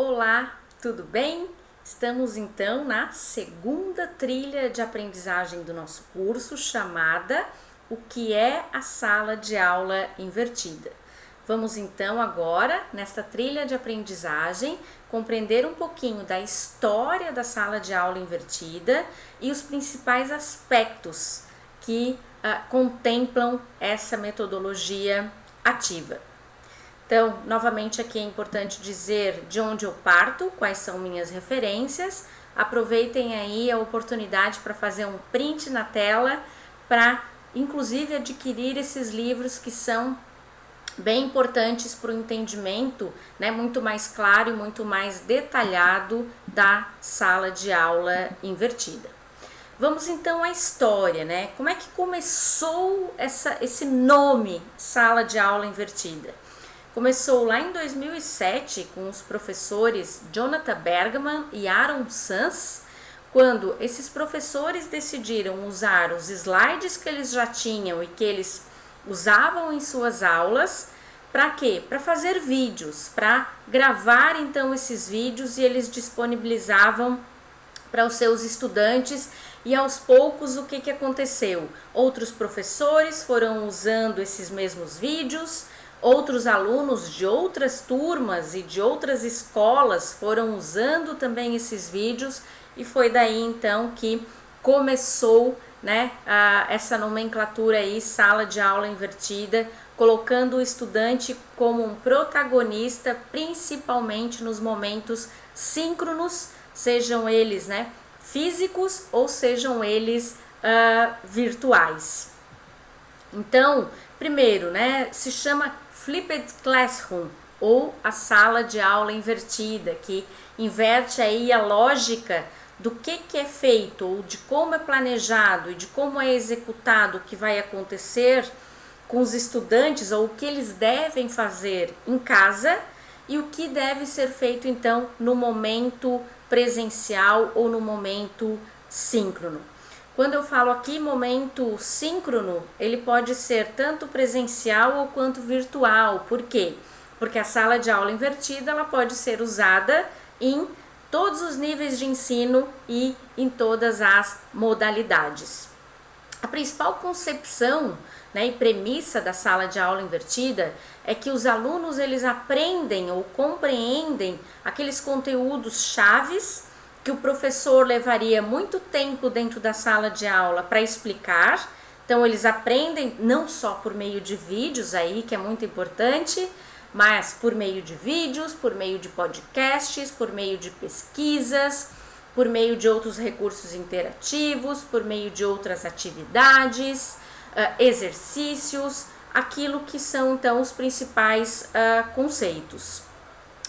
Olá, tudo bem? Estamos então na segunda trilha de aprendizagem do nosso curso, chamada O que é a sala de aula invertida. Vamos então agora, nesta trilha de aprendizagem, compreender um pouquinho da história da sala de aula invertida e os principais aspectos que contemplam essa metodologia ativa. Então, novamente aqui é importante dizer de onde eu parto, quais são minhas referências. Aproveitem aí a oportunidade para fazer um print na tela, para inclusive adquirir esses livros que são bem importantes para o entendimento, né, muito mais claro e muito mais detalhado da sala de aula invertida. Vamos então à história, né? Como é que começou esse nome, sala de aula invertida? Começou lá em 2007 com os professores Jonathan Bergman e Aaron Sanz, quando esses professores decidiram usar os slides que eles já tinham e que eles usavam em suas aulas. Para quê? Para fazer vídeos, para gravar então esses vídeos, e eles disponibilizavam para os seus estudantes. E aos poucos o que aconteceu? Outros professores foram usando esses mesmos vídeos, outros alunos de outras turmas e de outras escolas foram usando também esses vídeos, e foi daí então que começou, né, essa nomenclatura aí, sala de aula invertida, colocando o estudante como um protagonista, principalmente nos momentos síncronos, sejam eles, né, físicos ou sejam eles virtuais. Então, primeiro, né, se chama Flipped Classroom, ou a sala de aula invertida, que inverte aí a lógica do que é feito, ou de como é planejado e de como é executado o que vai acontecer com os estudantes, ou o que eles devem fazer em casa e o que deve ser feito então no momento presencial ou no momento síncrono. Quando eu falo aqui momento síncrono, ele pode ser tanto presencial ou quanto virtual. Por quê? Porque a sala de aula invertida ela pode ser usada em todos os níveis de ensino e em todas as modalidades. A principal concepção, né, e premissa da sala de aula invertida é que os alunos eles aprendem ou compreendem aqueles conteúdos chaves que o professor levaria muito tempo dentro da sala de aula para explicar. Então eles aprendem não só por meio de vídeos aí, que é muito importante, mas por meio de vídeos, por meio de podcasts, por meio de pesquisas, por meio de outros recursos interativos, por meio de outras atividades, exercícios, aquilo que são então os principais conceitos.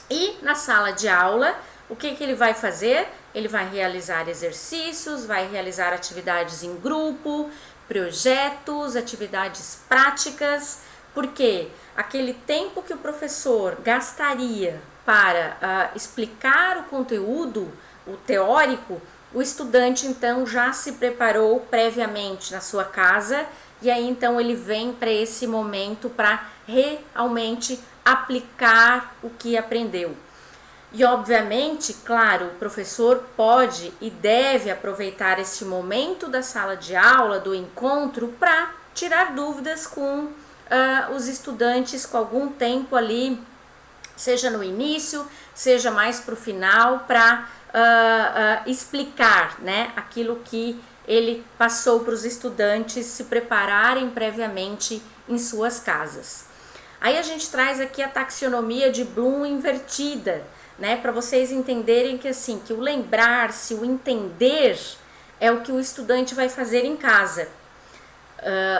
E na sala de aula, o que ele vai fazer? Ele vai realizar exercícios, vai realizar atividades em grupo, projetos, atividades práticas, porque aquele tempo que o professor gastaria para explicar o conteúdo, o teórico, o estudante então já se preparou previamente na sua casa, e aí então ele vem para esse momento para realmente aplicar o que aprendeu. E obviamente, claro, o professor pode e deve aproveitar esse momento da sala de aula, do encontro, para tirar dúvidas com os estudantes com algum tempo ali, seja no início, seja mais para o final, para explicar, né, aquilo que ele passou para os estudantes se prepararem previamente em suas casas. Aí a gente traz aqui a taxonomia de Bloom invertida, né, para vocês entenderem que assim, que o lembrar-se, o entender é o que o estudante vai fazer em casa,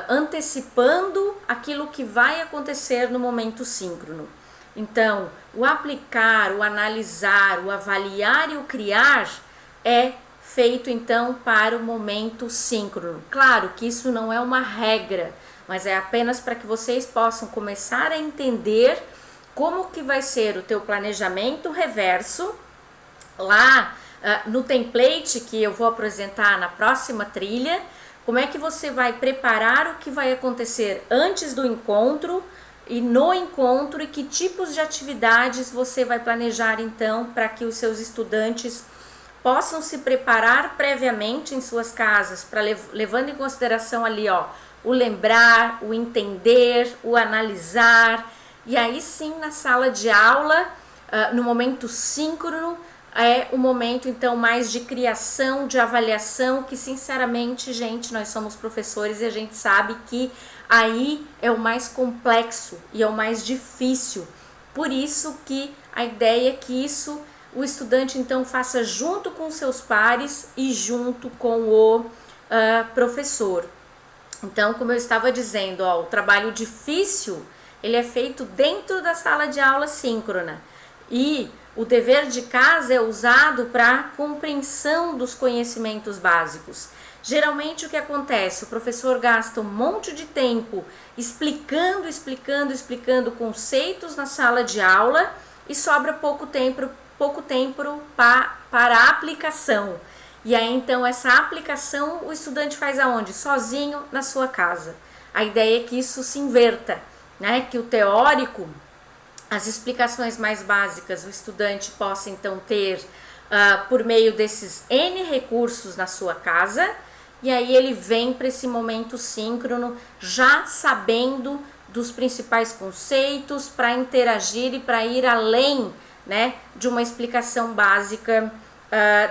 antecipando aquilo que vai acontecer no momento síncrono. Então, o aplicar, o analisar, o avaliar e o criar é feito então para o momento síncrono. Claro que isso não é uma regra, mas é apenas para que vocês possam começar a entender como que vai ser o teu planejamento reverso lá no template que eu vou apresentar na próxima trilha. Como é que você vai preparar o que vai acontecer antes do encontro ir no encontro e que tipos de atividades você vai planejar então para que os seus estudantes possam se preparar previamente em suas casas, para levando em consideração ali, ó, o lembrar, o entender, o analisar, e aí sim na sala de aula, no momento síncrono, é o momento então mais de criação, de avaliação, que sinceramente, gente, nós somos professores e a gente sabe que aí é o mais complexo e é o mais difícil. Por isso que a ideia é que isso o estudante então faça junto com seus pares e junto com o professor. Então, como eu estava dizendo, ó, o trabalho difícil ele é feito dentro da sala de aula síncrona e o dever de casa é usado para compreensão dos conhecimentos básicos. Geralmente o que acontece? O professor gasta um monte de tempo explicando conceitos na sala de aula e sobra pouco tempo para a aplicação. E aí então essa aplicação o estudante faz aonde? Sozinho na sua casa. A ideia é que isso se inverta, né? Que o teórico, as explicações mais básicas, o estudante possa então ter por meio desses N recursos na sua casa, e aí ele vem para esse momento síncrono já sabendo dos principais conceitos para interagir e para ir além, né, de uma explicação básica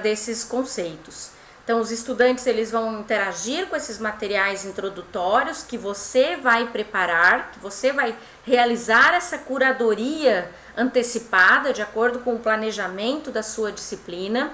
desses conceitos. Então os estudantes eles vão interagir com esses materiais introdutórios que você vai preparar, que você vai realizar essa curadoria antecipada de acordo com o planejamento da sua disciplina,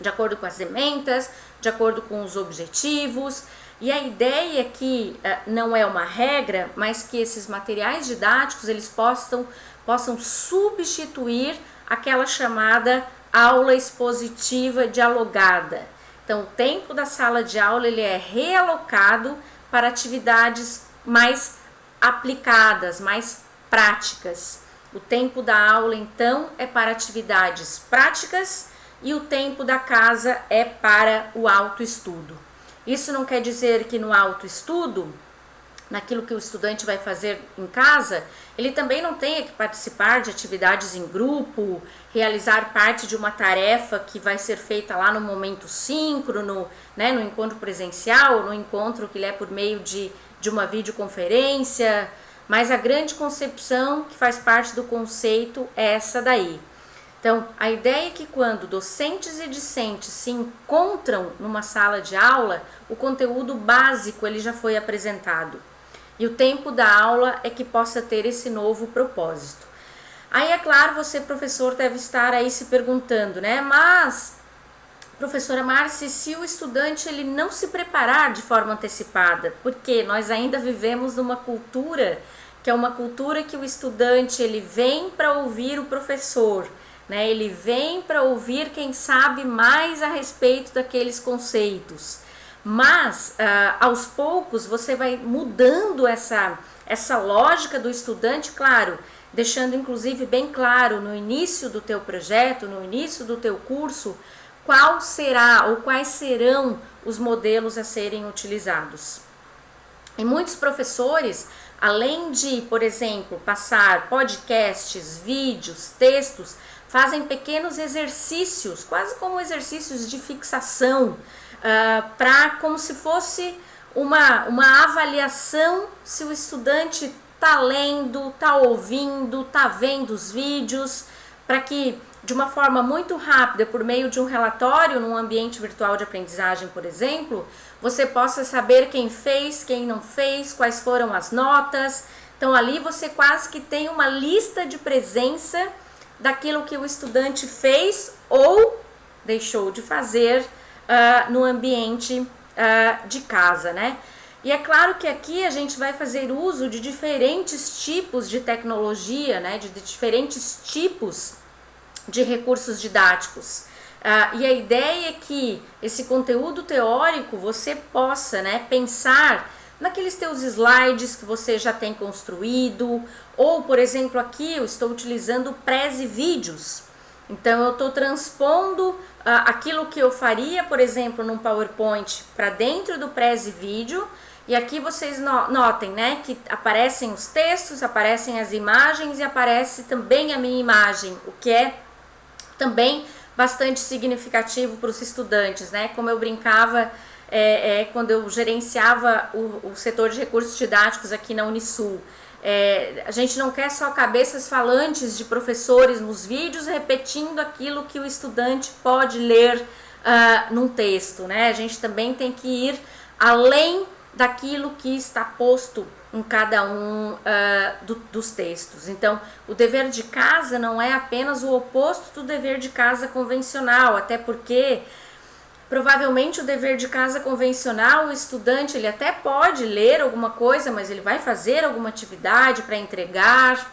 de acordo com as ementas, de acordo com os objetivos. E a ideia é que não é uma regra, mas que esses materiais didáticos eles possam substituir aquela chamada aula expositiva dialogada. Então, o tempo da sala de aula ele é realocado para atividades mais aplicadas, mais práticas. O tempo da aula, então, é para atividades práticas e o tempo da casa é para o autoestudo. Isso não quer dizer que no autoestudo, naquilo que o estudante vai fazer em casa, ele também não tenha que participar de atividades em grupo, realizar parte de uma tarefa que vai ser feita lá no momento síncrono, né, no encontro presencial, no encontro que é por meio de uma videoconferência, mas a grande concepção que faz parte do conceito é essa daí. Então, a ideia é que quando docentes e discentes se encontram numa sala de aula, o conteúdo básico ele já foi apresentado. E o tempo da aula é que possa ter esse novo propósito. Aí, é claro, você, professor, deve estar aí se perguntando, né? Mas, professora Márcia, se o estudante ele não se preparar de forma antecipada, porque nós ainda vivemos numa cultura que é uma cultura que o estudante ele vem para ouvir o professor, né? Ele vem para ouvir quem sabe mais a respeito daqueles conceitos. Mas, aos poucos, você vai mudando essa lógica do estudante, claro, deixando inclusive bem claro no início do teu projeto, no início do teu curso, qual será ou quais serão os modelos a serem utilizados. E muitos professores, além de, por exemplo, passar podcasts, vídeos, textos, fazem pequenos exercícios, quase como exercícios de fixação, para como se fosse uma avaliação se o estudante está lendo, está ouvindo, está vendo os vídeos, para que de uma forma muito rápida, por meio de um relatório num ambiente virtual de aprendizagem, por exemplo, você possa saber quem fez, quem não fez, quais foram as notas. Então ali você quase que tem uma lista de presença daquilo que o estudante fez ou deixou de fazer no ambiente de casa, né? E é claro que aqui a gente vai fazer uso de diferentes tipos de tecnologia, né? De diferentes tipos de recursos didáticos. E a ideia é que esse conteúdo teórico você possa, né, pensar naqueles teus slides que você já tem construído, ou, por exemplo, aqui eu estou utilizando Prezi Vídeos. Então, eu estou transpondo aquilo que eu faria, por exemplo, num PowerPoint para dentro do Prezi Vídeo E aqui vocês notem, né, que aparecem os textos, aparecem as imagens e aparece também a minha imagem, o que é também bastante significativo para os estudantes, né? Como eu brincava quando eu gerenciava o setor de recursos didáticos aqui na Unisul. A gente não quer só cabeças falantes de professores nos vídeos repetindo aquilo que o estudante pode ler num texto, né? A gente também tem que ir além daquilo que está posto em cada um dos textos. Então, o dever de casa não é apenas o oposto do dever de casa convencional, até porque provavelmente o dever de casa convencional, o estudante ele até pode ler alguma coisa, mas ele vai fazer alguma atividade para entregar.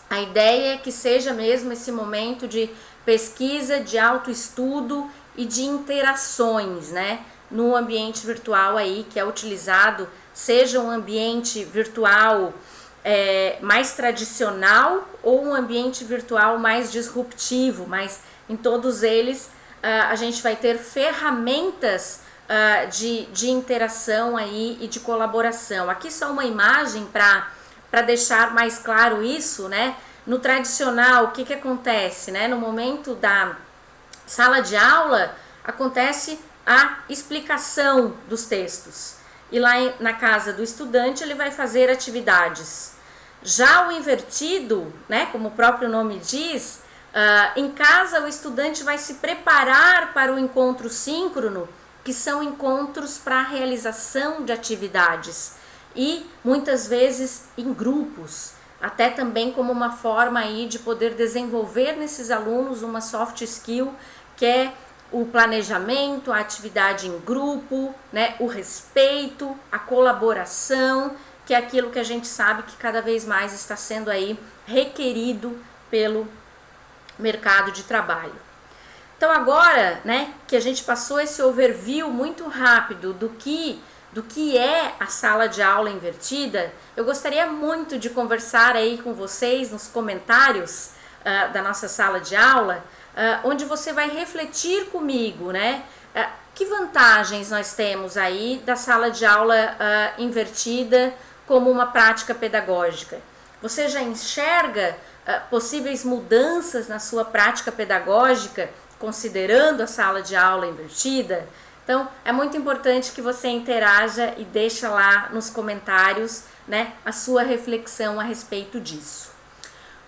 A ideia é que seja mesmo esse momento de pesquisa, de autoestudo e de interações, né? No ambiente virtual aí que é utilizado, seja um ambiente virtual mais tradicional ou um ambiente virtual mais disruptivo, mas em todos eles a gente vai ter ferramentas de interação aí e de colaboração. Aqui só uma imagem para deixar mais claro isso, né? No tradicional, o que acontece, né? No momento da sala de aula, acontece a explicação dos textos. E lá na casa do estudante, ele vai fazer atividades. Já o invertido, né, como o próprio nome diz, em casa o estudante vai se preparar para o encontro síncrono, que são encontros para a realização de atividades. E muitas vezes em grupos, até também como uma forma aí de poder desenvolver nesses alunos uma soft skill, que é o planejamento, a atividade em grupo, né, o respeito, a colaboração, que é aquilo que a gente sabe que cada vez mais está sendo aí requerido pelo mercado de trabalho. Então agora, né, que a gente passou esse overview muito rápido do que é a sala de aula invertida, eu gostaria muito de conversar aí com vocês nos comentários da nossa sala de aula, onde você vai refletir comigo, né? Que vantagens nós temos aí da sala de aula invertida como uma prática pedagógica? Você já enxerga possíveis mudanças na sua prática pedagógica, considerando a sala de aula invertida? Então, é muito importante que você interaja e deixa lá nos comentários, né, a sua reflexão a respeito disso.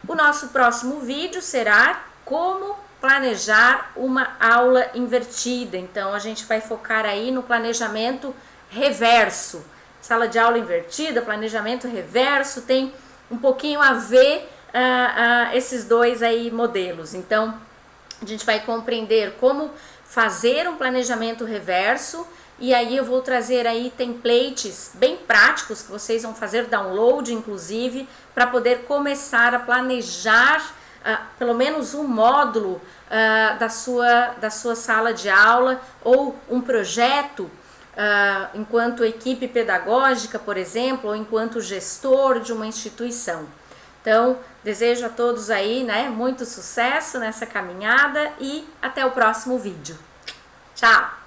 O nosso próximo vídeo será como planejar uma aula invertida. Então, a gente vai focar aí no planejamento reverso. Sala de aula invertida, planejamento reverso, tem um pouquinho a ver esses dois aí modelos. Então, a gente vai compreender como fazer um planejamento reverso, e aí eu vou trazer aí templates bem práticos que vocês vão fazer download, inclusive, para poder começar a planejar pelo menos um módulo da sua sala de aula ou um projeto enquanto equipe pedagógica, por exemplo, ou enquanto gestor de uma instituição. Então, desejo a todos aí, né, muito sucesso nessa caminhada e até o próximo vídeo. Tchau!